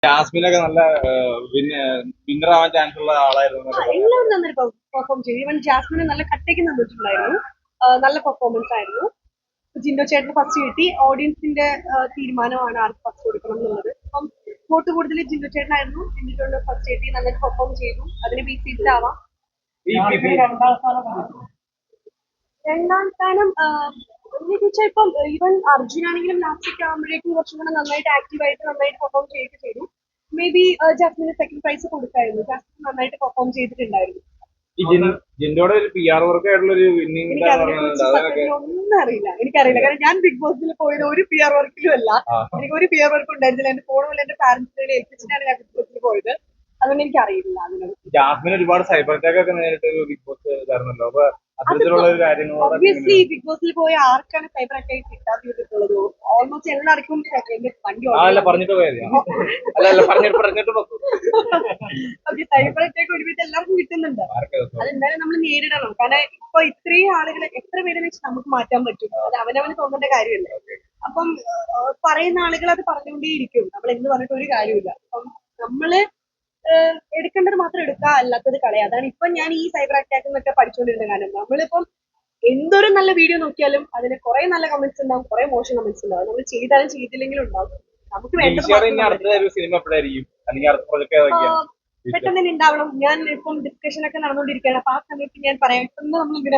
ജാസ്മിനൊക്കെ നല്ല വിന്നർ ആവാൻ ചാൻസ് ഉള്ള ആളായിരുന്നു. എല്ലാവരും നന്നായി പെർഫോം ചെയ്തു. ഈവൻ ജാസ്മിന് നല്ല കട്ടയ്ക്ക് നിന്നിട്ടുണ്ടായിരുന്നു. നല്ല പെർഫോമൻസ് ആയിരുന്നു. ജിൻഡോ ചേട്ടന് ഫസ്റ്റ് കിട്ടി. ഓഡിയൻസിന്റെ തീരുമാനമാണ് ആർക്ക് ഫസ്റ്റ് കൊടുക്കണം എന്നുള്ളത്. അപ്പം വോട്ട് കൂടുതൽ ജിൻഡോ ചേട്ടനായിരുന്നു. ജിൻഡോ ഫസ്റ്റ് കിട്ടി, നന്നായിട്ട് പെർഫോം ചെയ്തു. അതിന് ബീറ്റ് ചെയ്തിട്ടാവാം. രണ്ടാം സ്ഥാനം എന്ന് ചോദിച്ചാൽ ഇപ്പം ഈവൻ അർജുനാണെങ്കിലും ലാസ്റ്റ് ഒക്കെ ആകുമ്പോഴേക്കും കുറച്ചും കൂടെ നന്നായിട്ട് ആക്റ്റീവായിട്ട് നന്നായിട്ട് പെർഫോം ചെയ്തു. മേ ബി ജാസ്മിന് സെക്കൻഡ് പ്രൈസ് കൊടുക്കായിരുന്നു. ജാസ്മിൻ നന്നായിട്ട് പെർഫോം ചെയ്തിട്ടുണ്ടായിരുന്നു. ജിൻഡോയുടെ ഒരു PR വർക്ക് ആയിട്ടുള്ള ഒരു വിന്നിംഗ് ഒന്നും എനിക്കറിയില്ല. കാരണം ഞാൻ ബിഗ് ബോസിൽ പോയത് ഒരു PR വർക്കിലും അല്ല. എനിക്ക് ഒരു PR വർക്ക് ഉണ്ടായിരുന്നില്ല. എന്റെ ഫോണിൽ എന്റെ പാരന്റ്സിനെ ഏൽപ്പിച്ചിട്ടാണ് ഞാൻ ബിഗ് ബോസിൽ പോയത്. അതുകൊണ്ട് എനിക്കറിയില്ല അതിനോട്. ജാസ്മിൻ ഒരുപാട് സൈബർ അറ്റാക്ക് ഒക്കെ നേരിട്ട് ബിഗ് ബോസ് ആയിരുന്നല്ലോ. അപ്പൊ അത്തരത്തിലുള്ള ഒരു കാര്യങ്ങളോട് ഒബ്വിയസ്ലി ബിഗ് ബോസിൽ പോയ ആർക്കാണ് സൈബർ അറ്റാക്ക് കിട്ടാതിട്ടുള്ളത്? ഓൾമോസ്റ്റ് എല്ലാവർക്കും വണ്ടി പറഞ്ഞിട്ട് പോയത്. ഓക്കെ, സൈബർ അറ്റാക്ക് ഒരുവിധം എല്ലാവർക്കും കിട്ടുന്നുണ്ട്. അതെന്തായാലും നമ്മൾ നേരിടണം. കാരണം ഇപ്പൊ ഇത്രയും ആളുകളെ എത്ര പേരെ വെച്ച് നമുക്ക് മാറ്റാൻ പറ്റും? അത് അവനവന് തോന്നേണ്ട കാര്യമല്ലേ. അപ്പം പറയുന്ന ആളുകൾ അത് പറഞ്ഞുകൊണ്ടേയിരിക്കും. നമ്മൾ എന്ത് പറഞ്ഞിട്ട് ഒരു കാര്യമില്ല. അപ്പം നമ്മള് എടുക്കേണ്ടത് മാത്രം എടുക്കുക, അല്ലാത്തത് കളയുക. അതാണ് ഇപ്പൊ ഞാൻ ഈ സൈബർ അറ്റാക്ക് എന്നൊക്കെ പഠിച്ചുകൊണ്ടിരുന്ന കാര്യം. നമ്മളിപ്പം എന്തൊരു നല്ല വീഡിയോ നോക്കിയാലും അതിന് കുറെ നല്ല കമന്റ്സ് ഉണ്ടാവും, കുറെ മോശം കമന്റ്സ് ഉണ്ടാവും. നമ്മൾ ചെയ്താലും ചെയ്തില്ലെങ്കിലും ഉണ്ടാവും. നമുക്ക് വേണ്ടത് പെട്ടെന്ന് തന്നെ ഉണ്ടാവണം. ഞാൻ ഇപ്പം ഡിസ്കഷൻ ഒക്കെ നടന്നുകൊണ്ടിരിക്കുകയാണ്. അപ്പൊ ആ സമയത്ത് ഞാൻ പറയാം, നമ്മൾ ഇങ്ങനെ